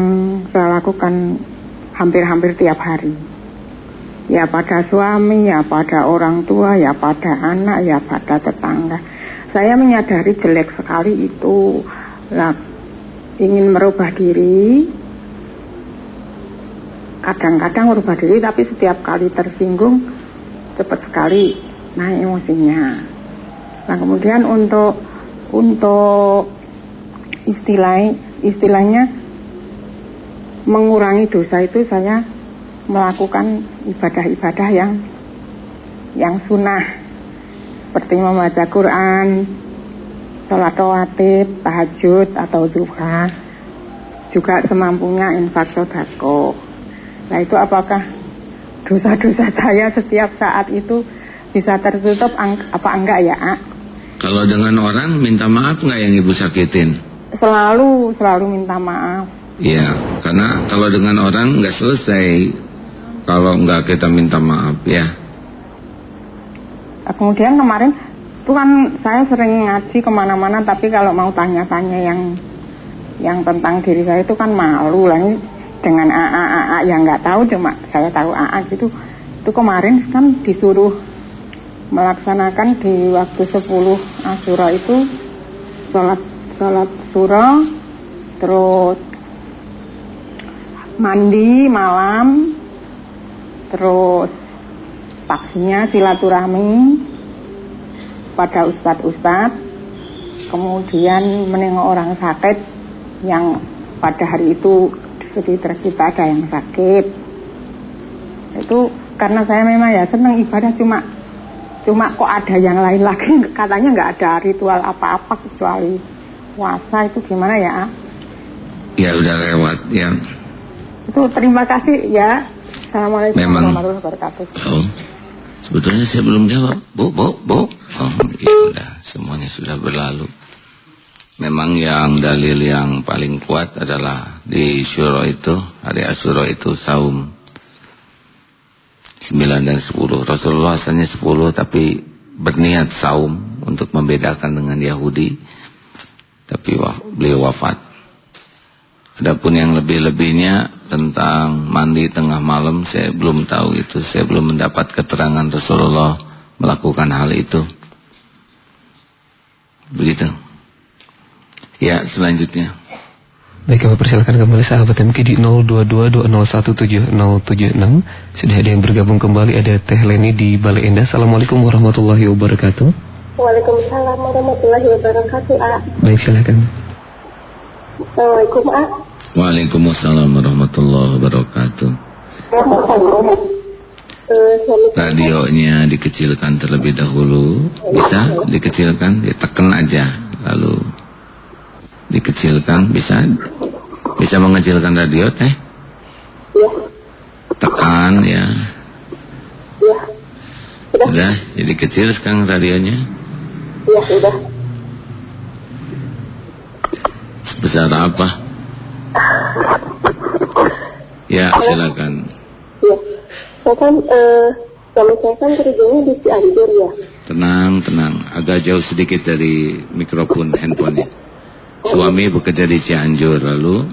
saya lakukan hampir-hampir tiap hari. Ya pada suami, ya pada orang tua, ya pada anak, ya pada tetangga. Saya menyadari jelek sekali itu. Ingin merubah diri, kadang-kadang merubah diri, tapi setiap kali tersinggung cepat sekali naik emosinya. Nah, kemudian untuk istilahnya mengurangi dosa itu saya melakukan ibadah-ibadah yang sunnah, seperti membaca Quran, sholat rawatib, tahajud atau duha, juga semampunya infak sedekah. Nah, itu apakah dosa-dosa saya setiap saat itu bisa tertutup apa enggak ya? Kalau dengan orang minta maaf enggak yang ibu sakitin? Selalu minta maaf. Ya, karena kalau dengan orang nggak selesai kalau nggak kita minta maaf ya. Kemudian kemarin itu kan saya sering ngaji kemana-mana, tapi kalau mau tanya-tanya yang tentang diri saya itu kan malu lah. Ini dengan AA yang nggak tahu, cuma saya tahu AA gitu. Itu kemarin kan disuruh melaksanakan di waktu 10 Asyura itu sholat surah, terus mandi malam, terus paginya silaturahmi pada ustadz-ustadz, kemudian menengok orang sakit yang pada hari itu di sekitar kita ada yang sakit. Itu karena saya memang ya senang ibadah, cuma kok ada yang lain lagi, katanya nggak ada ritual apa-apa kecuali puasa. Itu gimana ya? Ya udah lewat ya. Itu terima kasih ya. Assalamualaikum warahmatullahi wabarakatuh. Oh, sebetulnya saya belum jawab. Bu. Oh, ya udah, semuanya sudah berlalu. Memang yang dalil yang paling kuat adalah di Syuro itu, hari Asyura itu saum 9 dan 10. Rasulullah asalnya 10 tapi berniat saum untuk membedakan dengan Yahudi. Tapi beliau wafat. Adapun yang lebih-lebihnya tentang mandi tengah malam, saya belum tahu itu. Saya belum mendapat keterangan Rasulullah melakukan hal itu. Begitu. Ya, selanjutnya. Baik, kami persilakan kembali sahabat MK di 0222017076. Sudah ada yang bergabung kembali, ada Teh Leni di Bale Endah. Assalamualaikum warahmatullahi wabarakatuh. Waalaikumsalam warahmatullahi wabarakatuh, A. Baik, silakan. Assalamualaikum, A. Waalaikumsalam warahmatullahi wabarakatuh. Radionya dikecilkan terlebih dahulu. Bisa dikecilkan, ditekan aja lalu dikecilkan. Bisa mengecilkan radio, Teh? Ya. Tekan ya. Ya. Sudah, jadi kecil sekarang radionya. Ya, sudah. Sebesar apa? Ya, silakan. Ya, saya kan suami saya kan kerjanya di Cianjur ya. Tenang, agak jauh sedikit dari mikrofon handphonenya. Suami bekerja di Cianjur, lalu?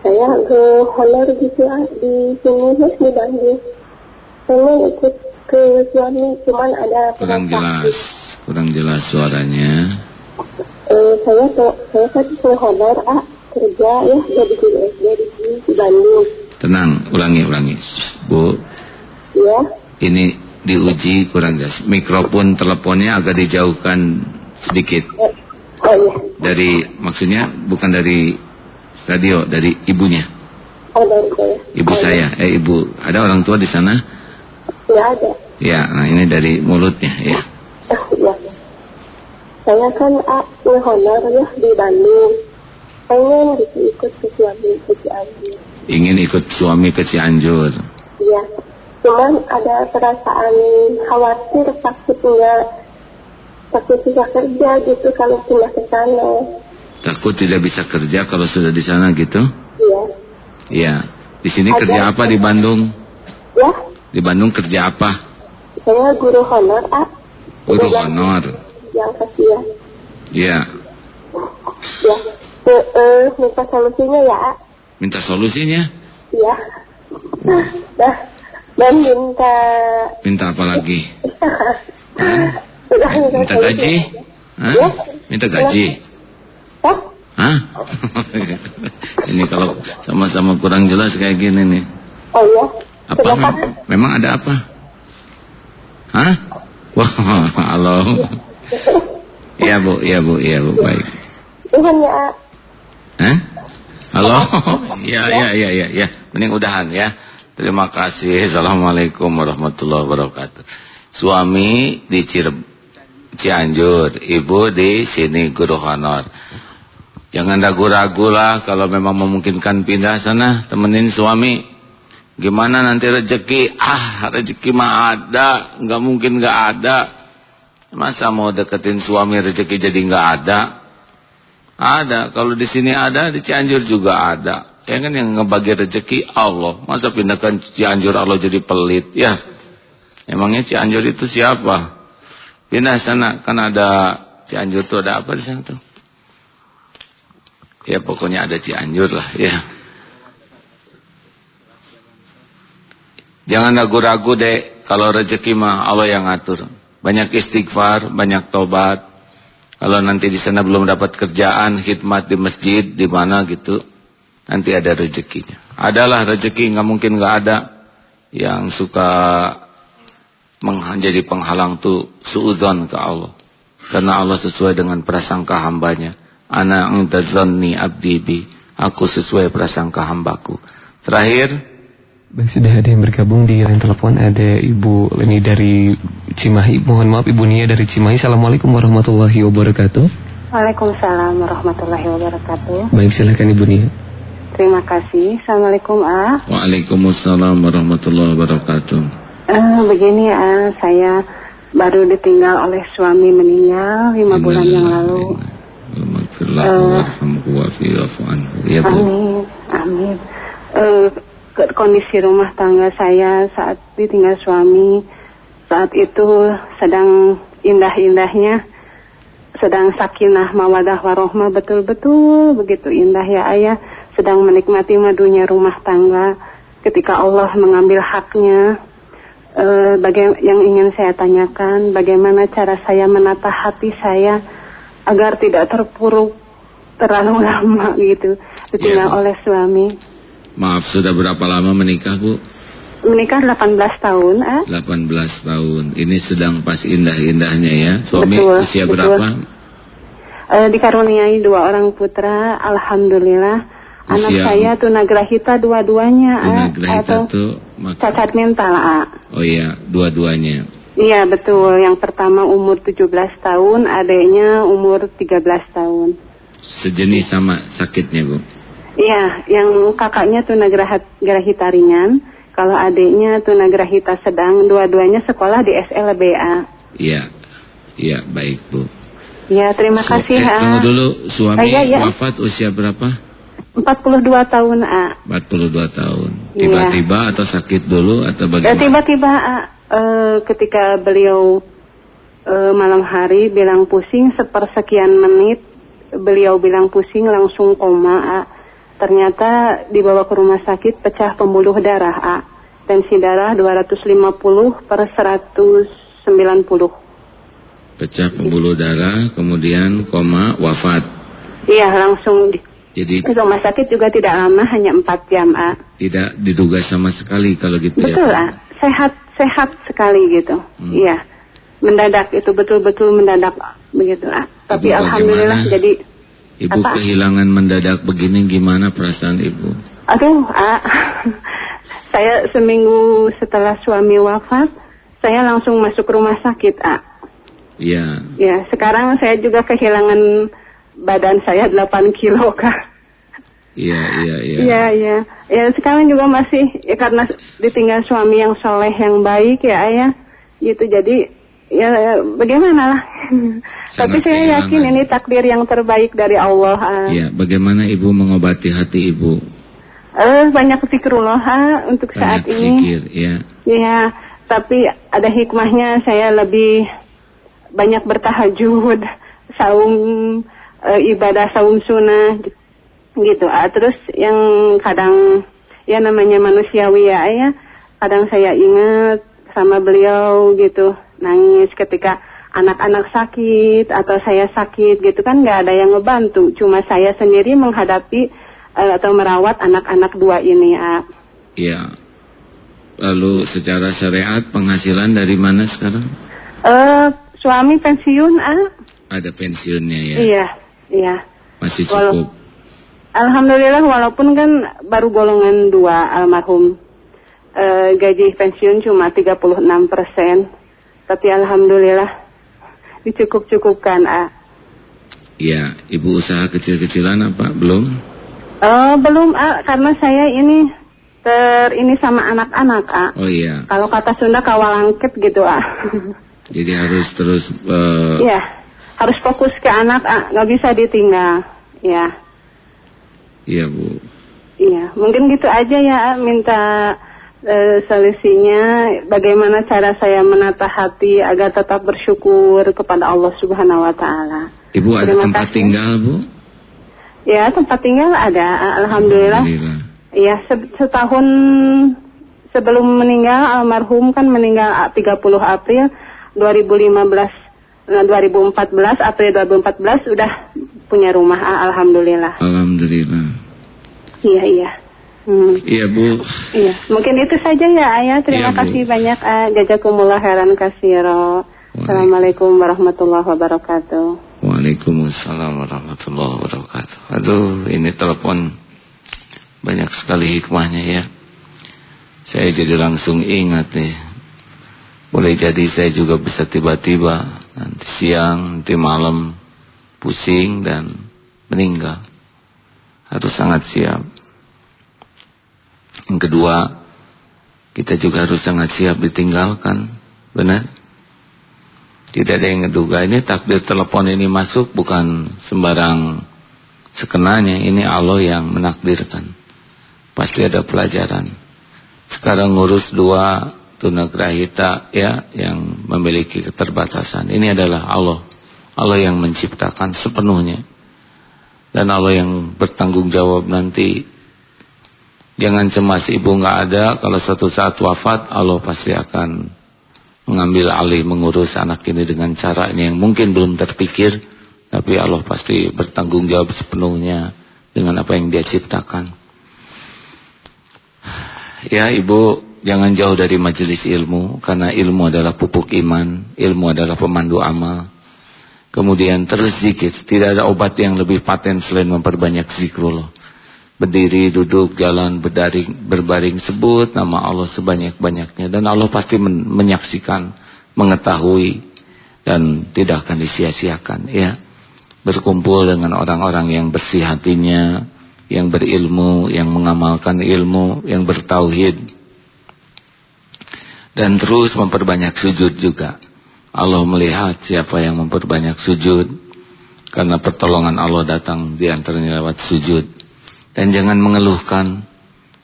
Saya ke honor gitu di sini di Bandung. Saya ikut ke suami, cuman ada kurang jelas suaranya. Saya kan ke honor kerja ya jadi guru SD di Bandung. Tenang, ulangi Bu. Ya. Ini diuji kurang jelas. Mikrofon teleponnya agak dijauhkan sedikit. Oh iya. Maksudnya bukan dari radio, dari ibunya. Oh, dari saya. Ibu saya, ibu. Ada orang tua di sana? Ya, ada. Ya, nah ini dari mulutnya ya. Ya. Saya kan honor ya di Bandung. Pengen ikut ke suami ke Cianjur. Ingin ikut suami ke Cianjur. Iya. Cuman ada perasaan khawatir takut bisa kerja gitu kalau pindah ke sana. Takut tidak bisa kerja kalau sudah di sana gitu? Iya. Iya. Di sini kerja apa di Bandung? Ya. Di Bandung kerja apa? Saya guru honor, Guru honor. Yang kasihan. Iya. Ya. Minta solusinya ya, Minta solusinya? Iya. Nah, dan minta apa lagi? Minta gaji? Ya? Minta gaji? Hah? Ini kalau sama-sama kurang jelas kayak gini nih. Oh ya. Apa? Memang ada apa? Hah? Wah, halo. Iya bu, baik. Tuhan ya. Hah? Halo? Ya. Mending udahan ya. Terima kasih. Assalamualaikum warahmatullahi wabarakatuh. Suami di Cianjur, ibu di sini guru honor. Jangan ragu-ragu lah kalau memang memungkinkan pindah sana, temenin suami. Gimana nanti rezeki? Rezeki mah ada, nggak mungkin nggak ada. Masa mau deketin suami rezeki jadi nggak ada? Ada, kalau di sini ada, di Cianjur juga ada. Ya kan yang ngebagi rezeki Allah. Masa pindahkan Cianjur Allah jadi pelit? Ya, emangnya Cianjur itu siapa? Pindah sana, kan ada Cianjur tuh ada apa di sana tuh? Ya pokoknya ada Cianjur lah, ya. Jangan ragu-ragu dek, kalau rezeki mah Allah yang ngatur. Banyak istighfar, banyak tobat. Kalau nanti di sana belum dapat kerjaan, khidmat di masjid, di mana gitu, nanti ada rezekinya. Adalah rezeki, nggak mungkin nggak ada. Yang suka menjadi penghalang tuh suudzon ke Allah. Karena Allah sesuai dengan prasangka hambanya. Ana intadzanni abdi bi. Aku sesuai prasangka hambaku. Terakhir. Baik, sudah ada yang bergabung di line telepon. Ada Ibu Leni dari Cimahi. Mohon maaf Ibu Nia dari Cimahi. Assalamualaikum warahmatullahi wabarakatuh. Waalaikumsalam warahmatullahi wabarakatuh. Baik, silakan Ibu Nia. Terima kasih. Assalamualaikum Waalaikumsalam warahmatullahi wabarakatuh. Begini saya baru ditinggal oleh suami, meninggal 5 bulan yang lalu. Amin. Amin. Kondisi rumah tangga saya saat ditinggal suami, saat itu sedang indah-indahnya, sedang sakinah mawadah warohmah, betul-betul begitu indah ya ayah, sedang menikmati madunya rumah tangga. Ketika Allah mengambil haknya, yang ingin saya tanyakan, bagaimana cara saya menata hati saya agar tidak terpuruk terlalu lama gitu ditinggal oleh suami. Maaf, sudah berapa lama menikah Bu? Menikah 18 tahun 18 tahun. Ini sedang pas indah-indahnya ya. Suami betul, usia betul. Berapa? Dikaruniai 2 orang putra, alhamdulillah. Usia, anak saya tunagrahita dua-duanya. Tunagrahita tuh cacat mental Oh iya, dua-duanya. Iya betul. Yang pertama umur 17 tahun, adiknya umur 13 tahun. Sejenis sama sakitnya Bu? Iya, yang kakaknya tunagrahita ringan, kalau adiknya tunagrahita sedang, dua-duanya sekolah di SLBA. Iya, iya baik Bu. Iya, terima kasih tunggu dulu, suami wafat usia berapa? 42 tahun 42 tahun. Tiba-tiba atau sakit dulu atau bagaimana? Tiba-tiba ketika beliau malam hari bilang pusing, sepersekian menit beliau bilang pusing langsung koma Ternyata dibawa ke rumah sakit, pecah pembuluh darah tensi darah 250/190. Pecah pembuluh darah, kemudian koma, wafat. Iya, langsung jadi di rumah sakit juga tidak lama, hanya 4 jam Tidak diduga sama sekali kalau gitu. Betul ya? Sehat sekali gitu. Iya, mendadak, itu betul-betul mendadak begitu Tapi alhamdulillah jadi Ibu kehilangan mendadak begini, gimana perasaan Ibu? Aduh, saya seminggu setelah suami wafat, saya langsung masuk rumah sakit, Iya. Ya, sekarang saya juga kehilangan badan saya 8 kilo, Kak. Iya. Iya. Ya, sekarang juga masih, ya karena ditinggal suami yang soleh, yang baik ya, ayah. Gitu, jadi ya bagaimana lah. Tapi saya yakin ini takdir yang terbaik dari Allah. Ya, bagaimana Ibu mengobati hati Ibu? Banyak zikrullah untuk saat ini. Zikir, ya. Iya, tapi ada hikmahnya, saya lebih banyak bertahajud, saum, ibadah saum sunnah gitu. Terus yang kadang ya namanya manusiawi ya, kadang saya ingat sama beliau gitu, nangis ketika anak-anak sakit atau saya sakit gitu kan, nggak ada yang ngebantu, cuma saya sendiri menghadapi atau merawat anak-anak 2 ini. Iya. Lalu secara syariat penghasilan dari mana sekarang? Suami pensiun Ada pensiunnya ya? Iya. Masih cukup? Alhamdulillah, walaupun kan baru golongan 2 almarhum. Gaji pensiun cuma 36%, tapi alhamdulillah dicukup-cukupkan. Iya, Ibu usaha kecil-kecilan apa? Belum? Belum, karena saya ini sama anak-anak. Oh iya. Kalau kata Sunda kawalangket gitu Jadi harus terus. Iya, harus fokus ke anak, nggak bisa ditinggal. Ya. Iya, Bu. Iya, mungkin gitu aja ya, minta solusinya bagaimana cara saya menata hati agar tetap bersyukur kepada Allah Subhanahu wa taala. Ibu ada tempat tinggal, Bu? Ya, tempat tinggal ada, alhamdulillah. Ya, setahun sebelum meninggal, almarhum kan meninggal 30 April 2014, April 2014 udah punya rumah, alhamdulillah. Alhamdulillah. Iya. Iya, Bu. Iya, mungkin itu saja ya, Ayah. Terima kasih banyak, jazakumullah khairan katsira. Assalamualaikum warahmatullahi wabarakatuh. Waalaikumsalam warahmatullahi wabarakatuh. Aduh, ini telepon banyak sekali hikmahnya ya. Saya jadi langsung ingat nih. Boleh jadi saya juga bisa tiba-tiba nanti siang, nanti malam pusing dan meninggal. Harus sangat siap. Yang kedua, kita juga harus sangat siap ditinggalkan. Benar? Tidak ada yang ngeduga. Ini takdir telepon ini masuk bukan sembarang sekenanya. Ini Allah yang menakdirkan. Pasti ada pelajaran. Sekarang ngurus 2 tunagrahita ya, yang memiliki keterbatasan. Ini adalah Allah. Allah yang menciptakan sepenuhnya. Dan Allah yang bertanggung jawab nanti. Jangan cemas, ibu nggak ada. Kalau suatu saat wafat, Allah pasti akan mengambil alih mengurus anak ini dengan caranya yang mungkin belum terpikir, tapi Allah pasti bertanggung jawab sepenuhnya dengan apa yang Dia ciptakan. Ya, ibu jangan jauh dari majelis ilmu, karena ilmu adalah pupuk iman, ilmu adalah pemandu amal. Kemudian terus zikir, tidak ada obat yang lebih paten selain memperbanyak zikrullah. Berdiri, duduk, jalan, berbaring, sebut nama Allah sebanyak-banyaknya. Dan Allah pasti menyaksikan, mengetahui, dan tidak akan disia-siakan. Ya. Berkumpul dengan orang-orang yang bersih hatinya, yang berilmu, yang mengamalkan ilmu, yang bertauhid. Dan terus memperbanyak sujud juga. Allah melihat siapa yang memperbanyak sujud. Karena pertolongan Allah datang di antaranya lewat sujud. Dan jangan mengeluhkan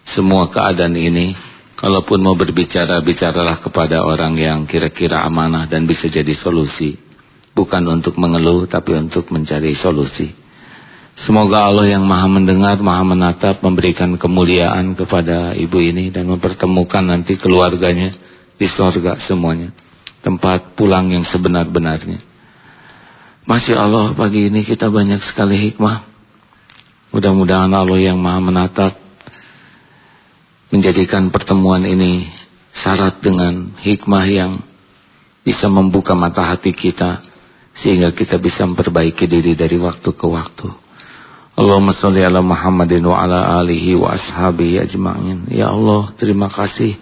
semua keadaan ini. Kalaupun mau berbicara, bicaralah kepada orang yang kira-kira amanah dan bisa jadi solusi. Bukan untuk mengeluh, tapi untuk mencari solusi. Semoga Allah yang maha mendengar, maha menatap, memberikan kemuliaan kepada ibu ini. Dan mempertemukan nanti keluarganya di surga semuanya. Tempat pulang yang sebenar-benarnya. Masya Allah, pagi ini kita banyak sekali hikmah. Mudah-mudahan Allah yang maha menatap menjadikan pertemuan ini syarat dengan hikmah yang bisa membuka mata hati kita sehingga kita bisa memperbaiki diri dari waktu ke waktu. Allahumma sholli ala Muhammadin wa ala alihi wa ashabihi ajma'in. Ya Allah, terima kasih.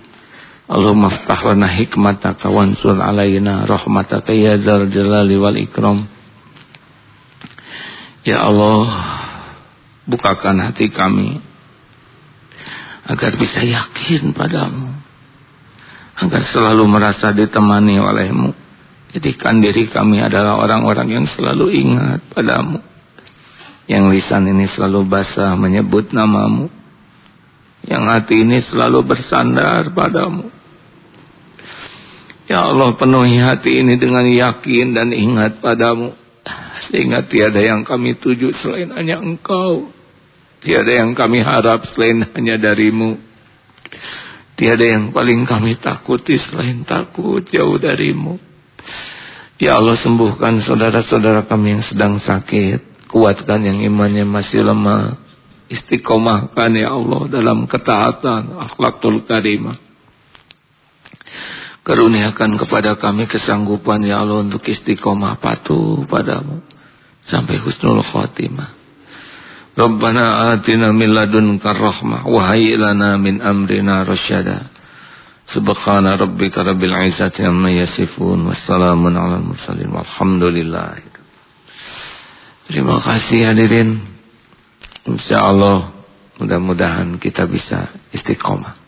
Allahumma ftah lana hikmataka wansur alaina rahmataka ya dzal jalali wal ikram. Ya Allah, bukakan hati kami agar bisa yakin padamu, agar selalu merasa ditemani olehmu. Jadikan diri kami adalah orang-orang yang selalu ingat padamu, yang lisan ini selalu basah menyebut namamu, yang hati ini selalu bersandar padamu. Ya Allah, penuhi hati ini dengan yakin dan ingat padamu, sehingga tiada yang kami tuju selain hanya Engkau. Tiada yang kami harap selain hanya darimu. Tiada yang paling kami takuti selain takut jauh darimu. Ya Allah, sembuhkan saudara-saudara kami yang sedang sakit. Kuatkan yang imannya masih lemah. Istiqomahkan ya Allah dalam ketaatan, akhlakul karimah. Karuniakan kepada kami kesanggupan ya Allah untuk istiqomah patuh padamu sampai husnul khatimah. Rabbana atina min ladunka rahmah wa hayyi lana min amrina rasyada. Subhana rabbika rabbil izzati amma yasifun wassalamun alal mursalin walhamdulillah. Terima kasih hadirin. Insyaallah mudah-mudahan kita bisa istiqomah.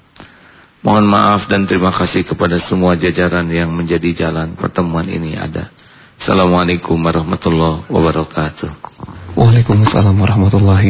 Mohon maaf dan terima kasih kepada semua jajaran yang menjadi jalan pertemuan ini ada. Assalamualaikum warahmatullahi wabarakatuh. Waalaikumsalam warahmatullahi